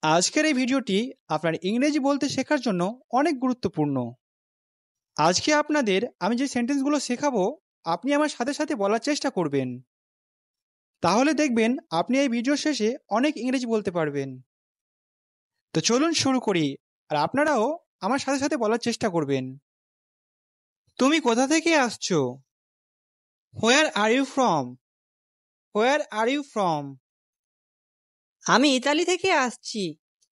আজকের এই ভিডিওটি আপনার ইংরেজি বলতে শেখার জন্য অনেক গুরুত্বপূর্ণ। আজকে আপনাদের আমি যে সেন্টেন্সগুলো শেখাবো আপনি আমার সাথে সাথে বলার চেষ্টা করবেন। তাহলে দেখবেন আপনি এই ভিডিও শেষে অনেক ইংরেজি বলতে পারবেন। তো চলুন শুরু করি, আর আপনারাও আমার সাথে সাথে বলার চেষ্টা করবেন। তুমি কোথা থেকে আসছো? Where are you from? Where are you from? আমি ইতালি থেকে আসছি।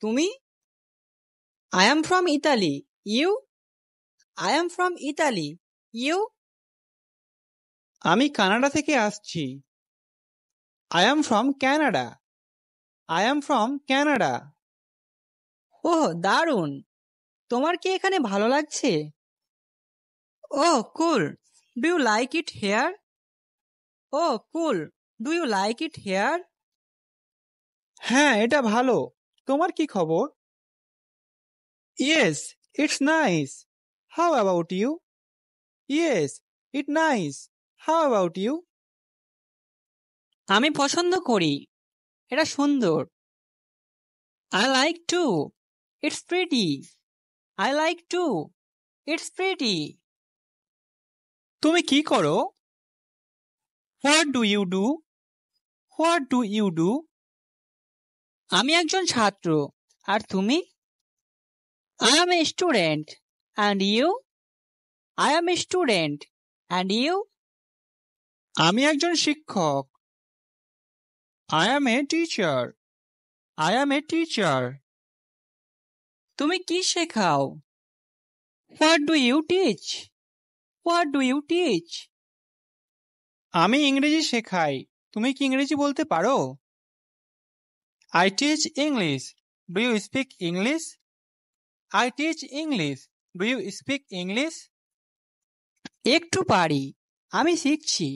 তুমি? I am from Italy. You? I am from Italy. You? আমি কানাডা থেকে আসছি। I am from Canada. I am from Canada. ওহ, দারুণ! তোমার কি এখানে ভালো লাগছে? Oh, cool! Do you like it here? Oh, cool! Do you like it here? হ্যাঁ, এটা ভালো। তোমার কি খবর? Yes, it's nice. How about you? Yes, it nice. How about you? আমি পছন্দ করি। এটা সুন্দর। I like too. It's pretty. I like too. It's pretty. তুমি কি করো? What do you do? What do you do? আমি একজন ছাত্র। আর তুমি? I am a student. And you? I am a student. And you? আমি একজন শিক্ষক। I am a teacher. I am a teacher. তুমি কি শেখাও? What do you teach? What do you teach? আমি ইংরেজি শেখাই। তুমি কি ইংরেজি বলতে পারো? I teach English. Do you speak English? I teach English. Do you speak English? একটু পারি। আমি শিখছি।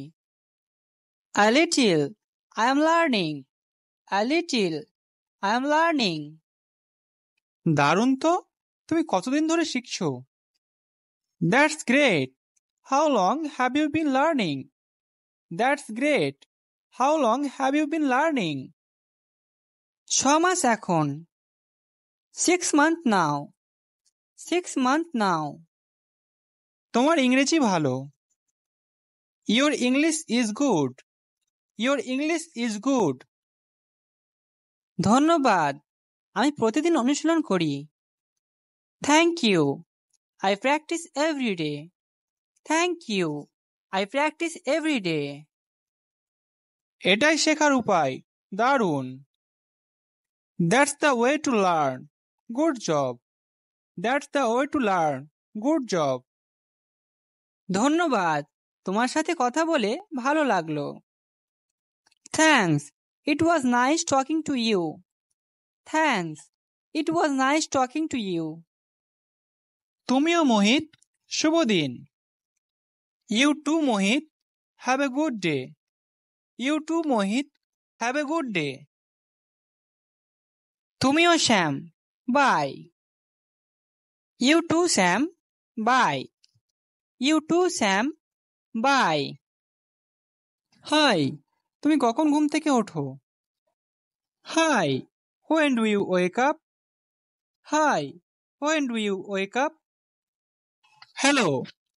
A little. I am learning. A little. I am learning. দারুণ তো! তুমি কতদিন ধরে শিখছো? That's great. How long have you been learning? That's great. How long have you been learning? 6 মাস এখন। 6 months now. 6 months now. তোমার ইংরেজি ভালো। Your English is good. Your English is good. ধন্যবাদ। আমি প্রতিদিন অনুশীলন করি। Thank you. I practice every day. Thank you. I practice every day. এটাই শেখার উপায়। দারুণ। That's the way to learn. Good job. That's the way to learn. Good job. ধন্যবাদ। তোমার সাথে কথা বলে ভালো লাগলো। Thanks. It was nice talking to you. Thanks. It was nice talking to you. তুমিও মোহিত। শুভ দিন। You too Mohit. Have a good day. You too Mohit. Have a good day. তুমিও Shyam. Bye. You too, Sam. Bye. You too, Sam. Bye. Hi, তুমি কখন ঘুম থেকে ওঠো? Hi, when do you wake up? Hi, when do you wake up? Hello,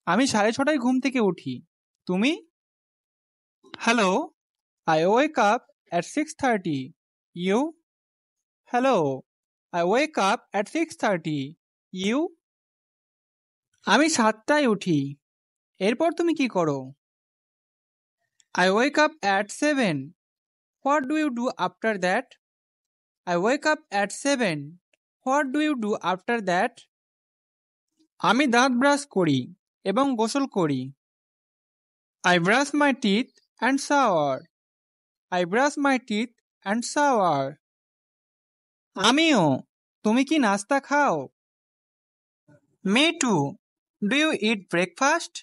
আমি 6:30টায় ঘুম থেকে উঠি। তুমি? Hello, I wake up at 6:30। You? Hello, I wake up at 6:30। You? আমি 7টায় উঠি। এরপর তুমি কি করো? I wake up at 7. What do you do after that? I wake up at 7. What do you do after that? আমি দাঁত brush করি এবং গোসল করি। I brush my teeth and shower. I brush my teeth and shower. আমিও। তুমি কি নাস্তা খাও? Me too. Do you eat breakfast?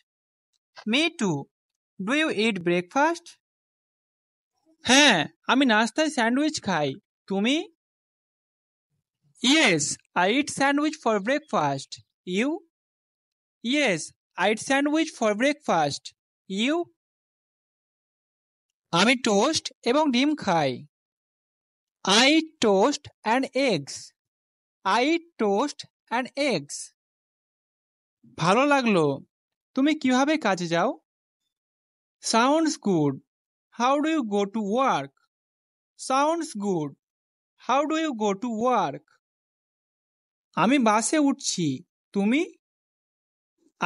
Me too. Do you eat breakfast? হ্যাঁ, আমি নাস্তায় স্যান্ডউইচ খাই। তুমি? Yes, I eat sandwich for breakfast. You? Yes, I eat sandwich for breakfast. You? আমি টোস্ট এবং ডিম খাই। I eat toast and eggs. I eat toast and eggs. ভালো লাগলো। তুমি কিভাবে কাজে যাও? Sounds good. How do you go to work? Sounds good. How do you go to work? আমি বাসে উঠছি। তুমি?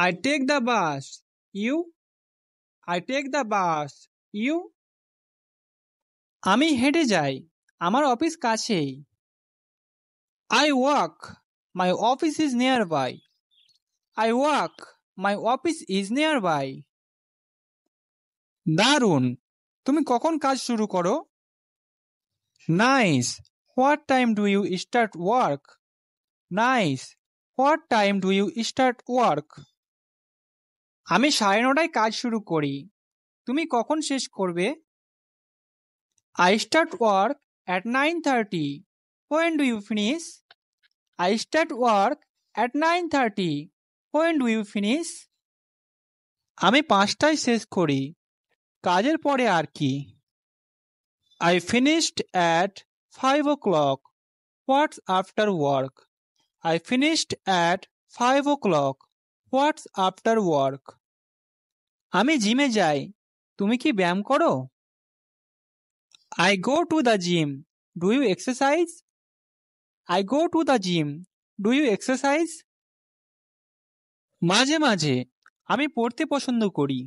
I take the bus. You? I take the bus. You? আমি হেঁটে যাই। আমার অফিস কাছেই। I walk. My office is nearby. I walk. My office is nearby. দারুণ। তুমি কখন কাজ শুরু করো? Nice. What time do you start work? Nice. What time do you start work? আমি 9:30টায় কাজ শুরু করি। তুমি কখন শেষ করবে? I start work at 9:30. When do you finish? I start work at 9:30. When do you finish? আমি 5টায় শেষ করি। কাজের পরে আর কি? I finished at 5 o'clock. What's after work? I finished at 5 o'clock. What's after work? আমি জিমে যাই। তুমি কি ব্যায়াম করো? I go to the gym. Do you exercise? I go to the gym. Do you exercise? মাঝে মাঝে আমি পড়তে পছন্দ করি।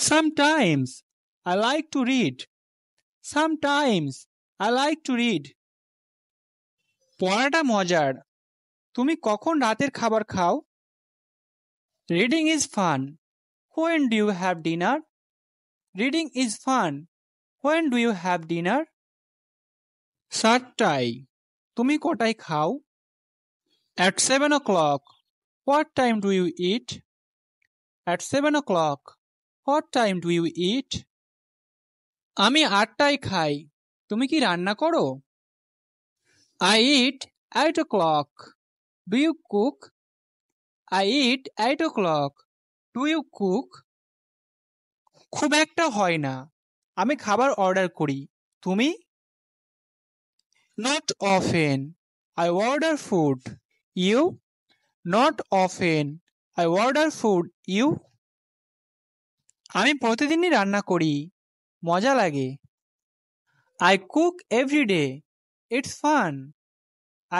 Sometimes I like to read. Sometimes I like to read. পড়াটা মজার। তুমি কখন রাতের খাবার খাও? Reading is fun. When do you have dinner? Reading is fun. When do you have dinner? 7টায়। তুমি কটায় খাও? At 7 o'clock. What time do you eat? At 7 o'clock. What time do you eat? আমি 8টায় খাই। তুমি কি রান্না করো? I eat 8 o'clock. Do you cook? I eat 8 o'clock. Do you cook? খুব একটা হয় না। আমি খাবার অর্ডার করি। তুমি? Not often. I order food. You? Not often. I order food. You? আমি প্রতিদিনই রান্না করি। মজা লাগে। I cook every day. It's fun.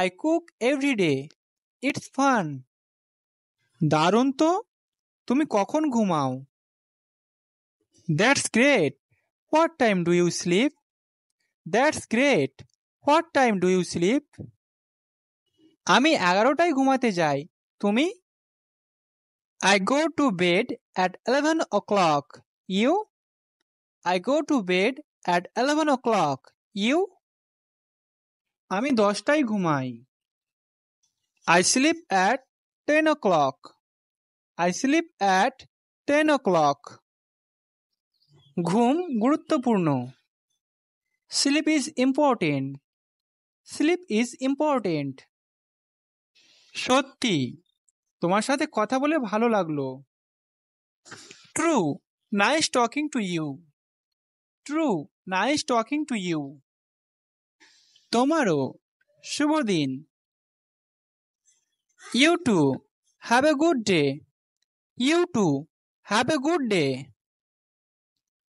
I cook every day. It's fun. দারুণ তো। তুমি কখন ঘুমাও? That's great. What time do you sleep? That's great. What time do you sleep? আমি 11টায় ঘুমাতে যাই। তুমি? I go to bed at 11 o'clock. You? I go to bed at 11 o'clock. You? আমি 10টায় ঘুমাই। I sleep at 10 o'clock. I sleep at 10 o'clock. ঘুম গুরুত্বপূর্ণ। Sleep is important. Sleep is important. সত্যি। তোমার সাথে কথা বলে ভালো লাগলো। True. Nice talking to you. True. Nice talking to you. তোমারও। শুভ দিন। You too. Have a good day. You too. Have a good day.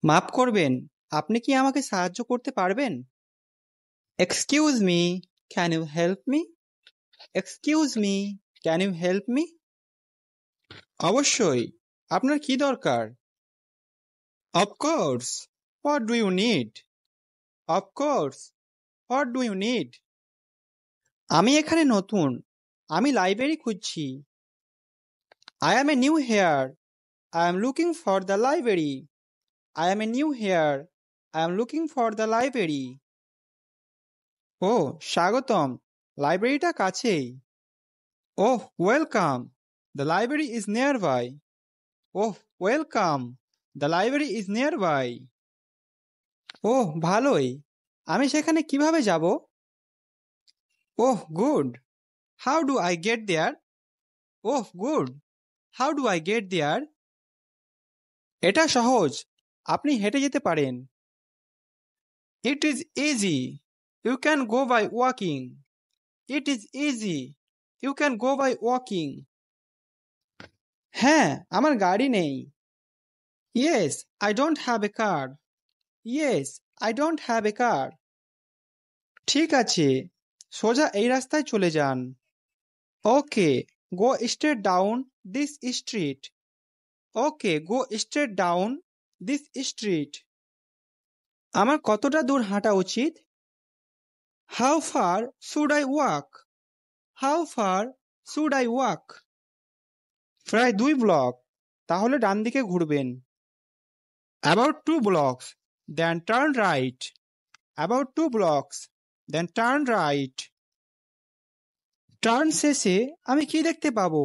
মাফ করবেন, আপনি কি আমাকে সাহায্য করতে পারবেন? Excuse me, can you help me? Excuse me, can you help me? অবশ্যই। আপনার কি দরকার? Of course. What do you need? Of course. What do you need? আমি এখানে নতুন। আমি লাইব্রেরি খুঁজছি। I am a new here. I am looking for the library. I am a new here. I am looking for the library. ও স্বাগতম। লাইব্রেরিটা কাছেই। Oh, welcome. The library is nearby. Oh, welcome. The library is nearby. ওহ ভালোই। আমি সেখানে কিভাবে যাব? Oh, good. How do I get there? Oh, good. How do I get there? এটা সহজ। আপনি হেঁটে যেতে পারেন। It is easy. You can go by walking. It is easy. You can go by walking. হ্যাঁ, আমার গাড়ি নেই। Yes, I don't have a car. Yes, I don't have a car. ঠিক আছে, সোজা এই রাস্তায় চলে যান। Okay, go straight down this street. Okay, go straight down this street. আমার কতটা দূর হাঁটা উচিত? How far should I walk? How far should I walk? প্রায় 2 ব্লক, তাহলে ডান দিকে ঘুরবেন। About 2 blocks, then turn right. About 2 blocks, then turn right. Turn শেষে আমি কি দেখতে পাবো?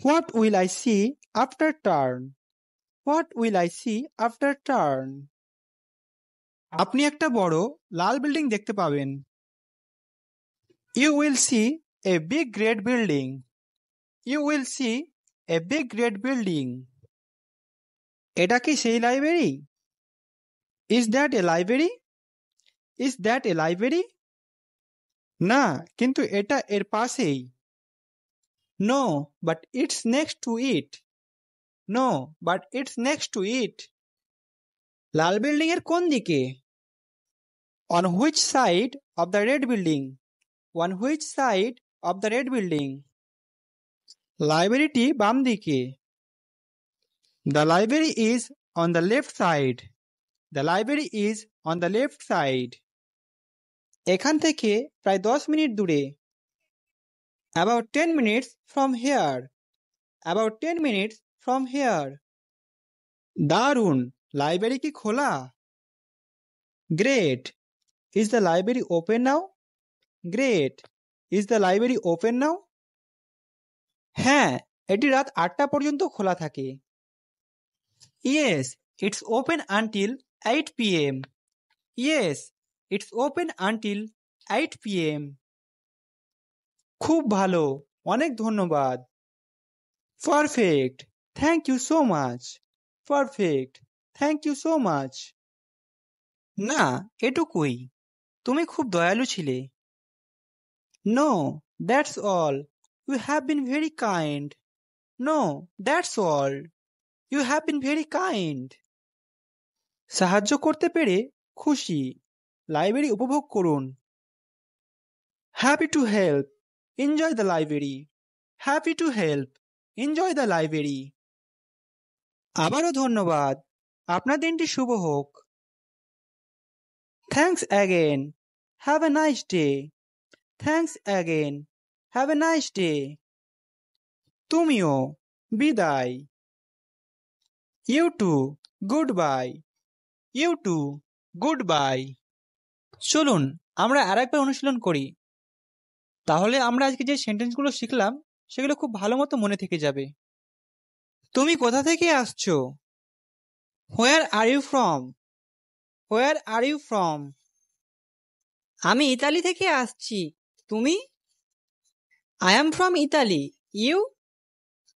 What will I see after turn? What will I see after turn? আপনি একটা বড় লাল বিল্ডিং দেখতে পাবেন। You will see a big red building. You will see a big red building. এটা কি সেই library? Is that a library? Is that a library? না, কিন্তু এটা এর পাশেই। No, but it's next to it. No, but it's next to it. Lal building এর কোন দিকে? On which side of the red building? On which side of the red building? লাইব্রেরিটি বাম দিকে। The library is on the left side. The library is on the left side. এখান থেকে প্রায় 10 minute দূরে। About 10 minutes from here. About 10 minutes from here. দারুণ, library কি খোলা? Great. Is the library open now? Great. Is the library open now? হ্যাঁ, এটি রাত 8টা পর্যন্ত খোলা থাকে। Yes, it's open until 8 p.m. Yes, it's open until 8 p.m. খুব ভালো, অনেক ধন্যবাদ। Perfect. Thank you so much. Perfect. Thank you so much. না, এটুকুই। তুমি খুব দয়ালু ছিলে। No, that's all. You have been very kind. No, that's all. You have been very kind. সাহায্য করতে পেরে খুশি। লাইব্রেরি উপভোগ করুন। Happy to help. Enjoy the library. Happy to help. Enjoy the library. আবারও ধন্যবাদ। আপনার দিনটি শুভ হোক। Thanks again. Have a nice day. Thanks again. Have a nice day. তুমিও বিদায়। You too. Goodbye. You too. Goodbye. চলুন আমরা আরেকবার অনুশীলন করি। তাহলে আমরা আজকে যে সেন্টেন্সগুলো শিখলাম সেগুলো খুব ভালো মতো মনে থেকে যাবে। তুমি কোথা থেকে আসছো? Where are you from? Where are you from? আমি ইতালি থেকে আসছি। তুমি? I am from Italy. You?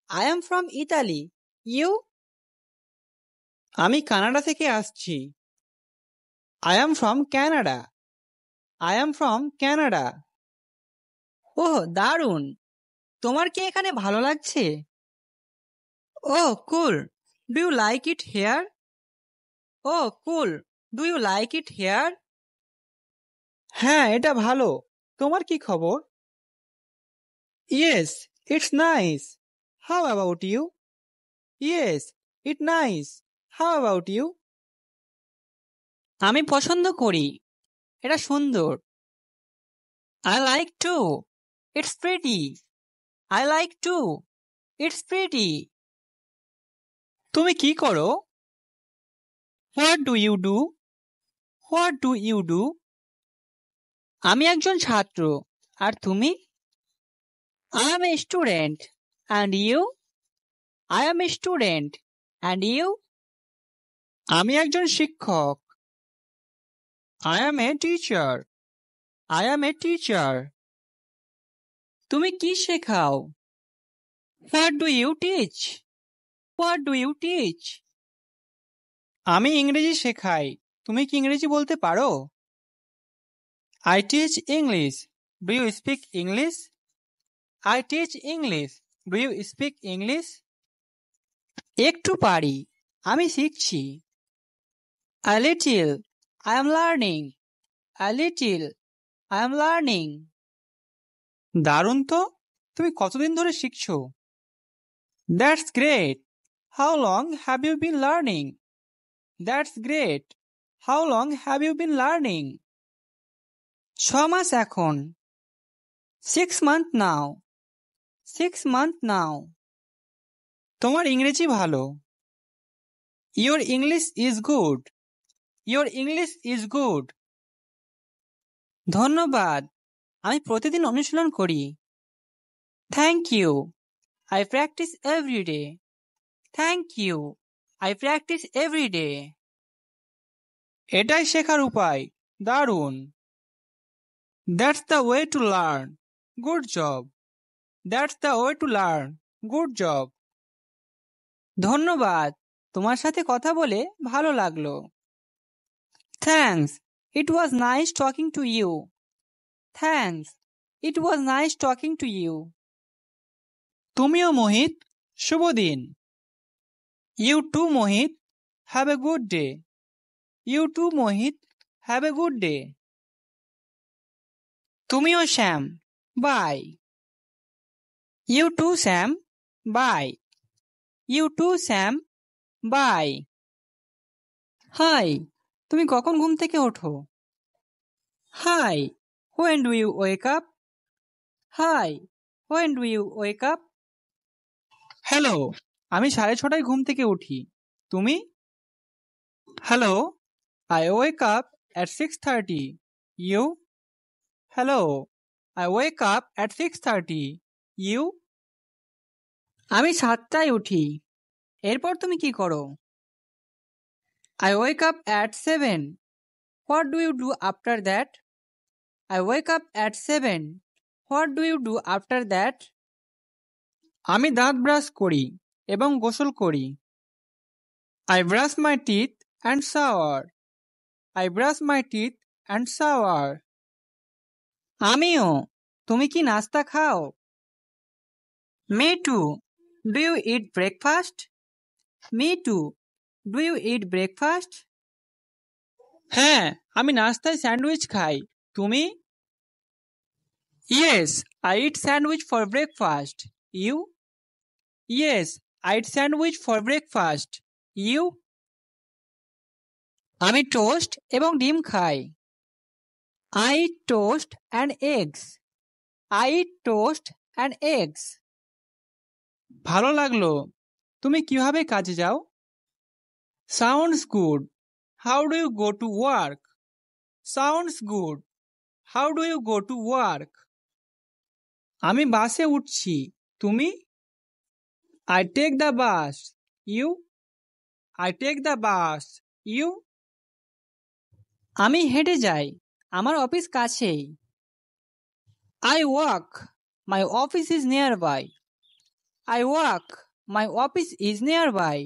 I am from Italy. You? আমি কানাডা থেকে আসছি। I am from Canada. I am from Canada. ওহ, দারুণ। তোমার কি এখানে ভালো লাগছে? Oh, cool. Do you like it here? Oh, cool. Do you like it here? হ্যাঁ, এটা ভালো। তোমার কি খবর? Yes, it's nice. How about you? Yes, it's nice. How about you? আমি পছন্দ করি। এটা সুন্দর। I like too. It's pretty. I like too. It's pretty. তুমি কি করো? What do you do? What do you do? আমি একজন ছাত্র। আর তুমি? I am a student. And you? I am a student. And you? আমি একজন শিক্ষক। I am a teacher. I am a teacher. তুমি কি শেখাও? What do you teach? What do you teach? আমি ইংরেজি শেখাই। তুমি কি ইংরেজি বলতে পারো? I teach English. Do you speak English? I teach English. Do you speak English? একটু পারি, আমি শিখছি। A little, I am learning. A little, I am learning. দারুণ তো, তুমি কতদিন ধরে শিখছো? That's great. How long have you been learning? That's great. How long have you been learning? 6 মাস এখন। 6 months now. 6 months now. তোমার ইংরেজি ভালো। Your English is good. Your English is good. ধন্যবাদ, আমি প্রতিদিন অনুশীলন করি। Thank you. I practice every day. Thank you. I practice every day. এটাই শেখার উপায়। দারুণ। That's the way to learn. Good job. That's the way to learn. Good job. ধন্যবাদ, তোমার সাথে কথা বলে ভালো লাগলো। Thanks. It was nice talking to you. Thanks. It was nice talking to you. তুমিও মোহিত, শুভ দিন। You too, Mohit. Have a good day. You too, Mohit. Have a good day. তুমিও Shyam, bye. You too, Sam. Bye. You too, Sam. Bye. Hi, তুমি কখন ঘুম থেকে ওঠো? Hi. When do you wake up? Hi. When do you wake up? Hello, আমি 6:30 ঘুম থেকে উঠি। তুমি? Hello, I wake up at 6:30. You? Hello, I wake up at 6:30. You? আমি 7টায় উঠি। এরপর তুমি কি করো? I wake up at 7. What do you do after that? I wake up at 7. What do you do after that? আমি দাঁত brush করি এবং গোসল করি। I brush my teeth and shower. I brush my teeth and shower. আমিও। তুমি কি নাস্তা খাও? Me too. Do you eat breakfast? Me too. Do you eat breakfast? হ্যাঁ, আমি নাস্তায় স্যান্ডউইচ খাই। তুমি? Yes, I eat sandwich for breakfast. You? Yes, I eat sandwich for breakfast. You? আমি টোস্ট এবং ডিম খাই। I eat toast and eggs. I eat toast and eggs. ভালো লাগলো। তুমি কিভাবে কাজে যাও? Sounds good. How do you go to work? Sounds good. How do you go to work? আমি বাসে উঠছি। তুমি? I take the bus. You? I take the bus. You? আমি হেঁটে যাই, আমার অফিস কাছেই। I walk. My office is nearby. I walk. My office is nearby.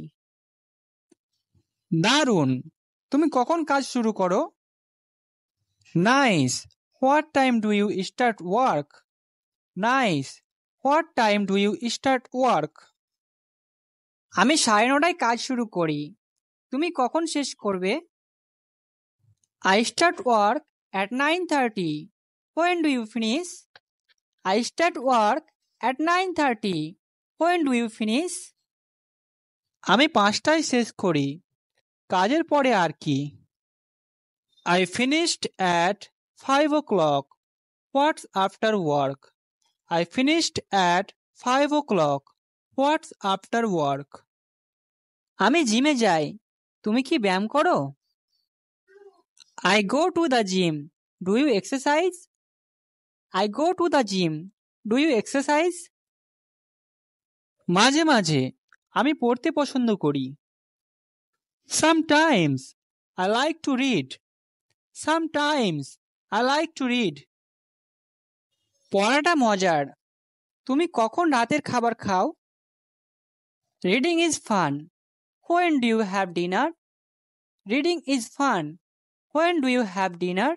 দারুণ। তুমি কখন কাজ শুরু করো? Nice. What time do you start work? Nice. What time do you start work? আমি 9:30টায় কাজ শুরু করি। তুমি কখন শেষ করবে? I start work at 9:30. When do you finish? I start work at 9:30. When do you finish? আমি 5টায় শেষ করি। কাজের পরে আর কি? I finished at 5 o'clock. What's after work? I finished at 5 o'clock. What's after work? আমি জিমে যাই। তুমি কি ব্যায়াম করো? I go to the gym. Do you exercise? I go to the gym. Do you exercise? মাঝে মাঝে আমি পড়তে পছন্দ করি। Sometimes I like to read. Sometimes I like to read. পড়াটা মজার। তুমি কখন রাতের খাবার খাও? Reading is fun. When do you have dinner? Reading is fun. When do you have dinner?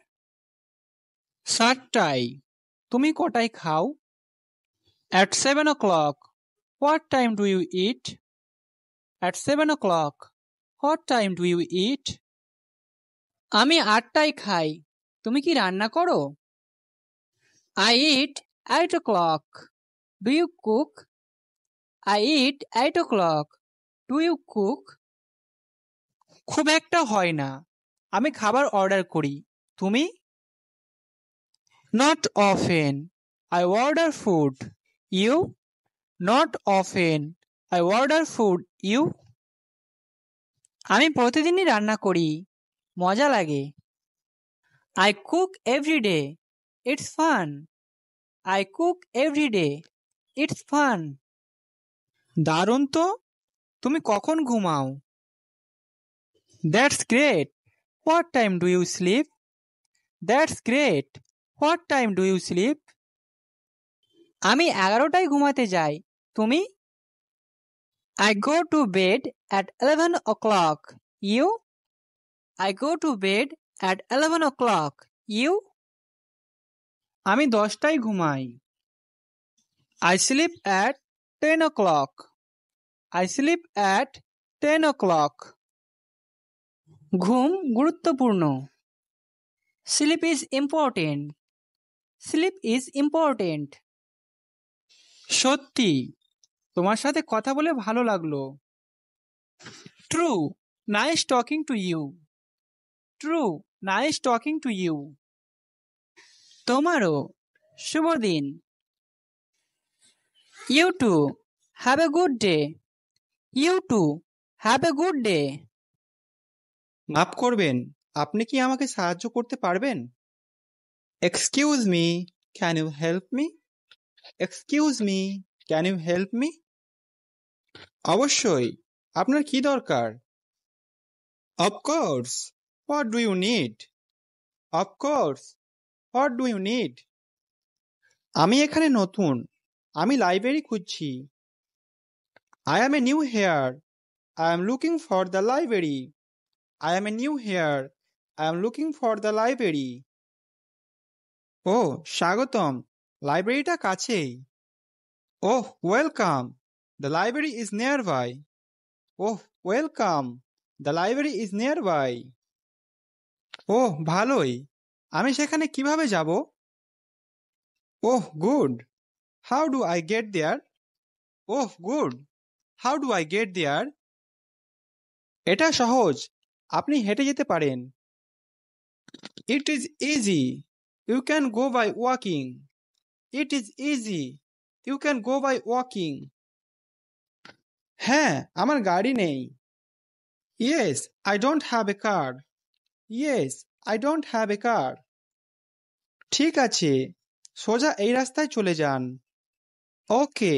7টায়। তুমি কটায় খাও? At 7 o'clock. What time do you eat? At 7 o'clock. What time do you eat? আমি 8টায় খাই। তুমি কি রান্না করো? I eat 8 o'clock. Do you cook? I eat 8 o'clock. Do you cook? খুব একটা হয় না। আমি খাবার অর্ডার করি। তুমি? Not often. I order food. You? Not often. I order food. You? আমি প্রতিদিনই রান্না করি। মজা লাগে। I cook every day. It's fun. I cook every day. It's fun. দারুণ তো। তুমি কখন ঘুমাও? That's great. What time do you sleep? That's great. What time do you sleep? আমি 11টায় ঘুমাতে যাই। তুমি? I go to bed at 11 o'clock. You? I go to bed at 11 o'clock. You? আমি 10টায় ঘুমাই। I sleep at 10 o'clock. I sleep at 10 o'clock. ঘুম গুরুত্বপূর্ণ। Sleep is important. Sleep is important. সত্যি, তোমার সাথে কথা বলে ভালো লাগলো। True. Nice talking to you. True. Nice talking to you. তোমারও শুভ দিন। You too. Have a good day. You too. Have a good day. মাফ করবেন, আপনি কি আমাকে সাহায্য করতে পারবেন? Excuse me, can you help me? Excuse me, can you help me? অবশ্যই, আপনার কি দরকার? Of course. What do you need? Of course. What do you need? আমি এখানে নতুন। আমি লাইব্রেরি খুঁজছি। I am a new here. I am looking for the library. I am a new here. I am looking for the library. ও স্বাগতম, লাইব্রেরিটা কাছেই। Oh welcome, the library is nearby. Oh welcome, the library is nearby. ওহ ভালোই, আমি সেখানে কিভাবে যাব? Oh good, how do I get there? Oh good, how do I get there? এটা সহজ, আপনি হেঁটে যেতে পারেন। It is easy, you can go by walking. It is easy, you can go by walking. হ্যাঁ, আমার গাড়ি নেই। Yes, I don't have a car. Yes, I don't have a car. ঠিক আছে, সোজা এই রাস্তায় চলে যান। Okay,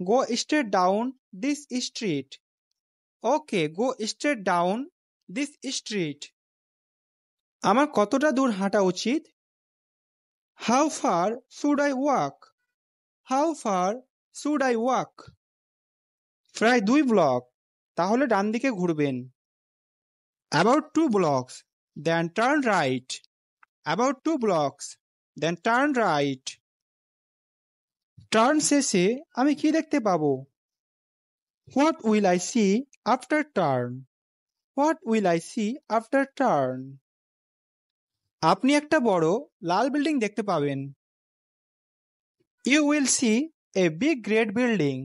go straight down this street. Okay, go straight down this street. আমার কতটা দূর হাঁটা উচিত? How far should I walk? How far should I walk? প্রায় 2 ব্লক, তাহলে ডান দিকে ঘুরবেন। About 2 blocks, then turn right. About 2 blocks, then turn right. Turn শেষে আমি কি দেখতে পাবো? What will I see after turn? What will I see after turn? আপনি একটা বড় লাল বিল্ডিং দেখতে পাবেন। You will see a big red building.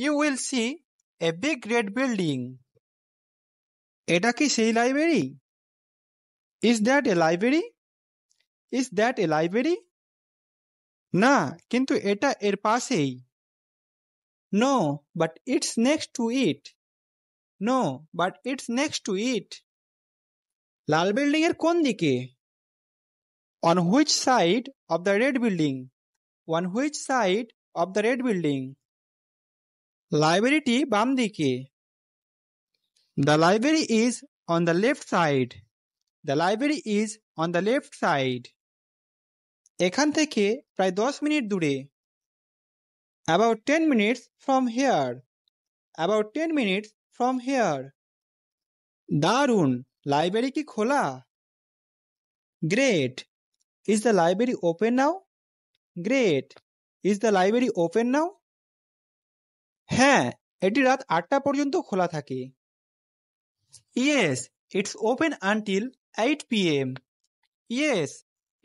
You will see a big red building. এটা কি সেই library? Is that a library? Is that a library? না, কিন্তু এটা এর পাশেই। No, but it's next to it. No, but it's next to it. Lal building এর কোন দিকে? On which side of the red building? On which side of the red building? লাইব্রেরিটি বাম দিকে। The library is on the left side. The library is on the left side. এখান থেকে প্রায় 10 minute দূরে। About 10 minutes from here. About 10 minutes from here. দারুণ, library কি খোলা? Great. Is the library open now? Great. Is the library open now? হ্যাঁ, এটি রাত 8টা পর্যন্ত খোলা থাকে। Yes, it's open until 8 p.m. Yes,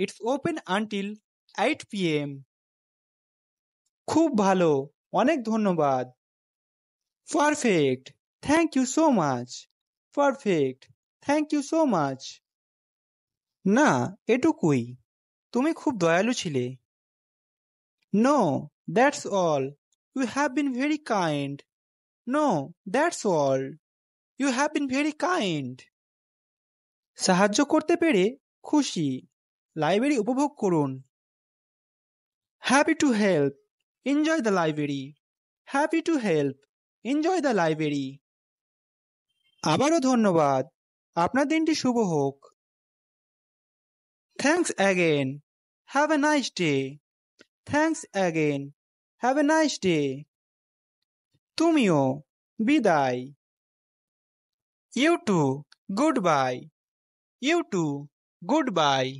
it's open until 8 p.m. খুব ভালো, অনেক ধন্যবাদ। Perfect. Thank you so much. Perfect. Thank you so much. না, এটুকুই। তুমি খুব দয়ালু ছিলে। No, that's all. You have been very kind. No, that's all. You have been very kind. সাহায্য করতে পেরে খুশি। লাইব্রেরি উপভোগ করুন। Happy to help. Enjoy the library. Happy to help. Enjoy the library. আবারও ধন্যবাদ। আপনার দিনটি শুভ হোক। Thanks again. Have a nice day. Thanks again. Have a nice day. তুমিও বিদায়। You too. Goodbye. You too. Goodbye.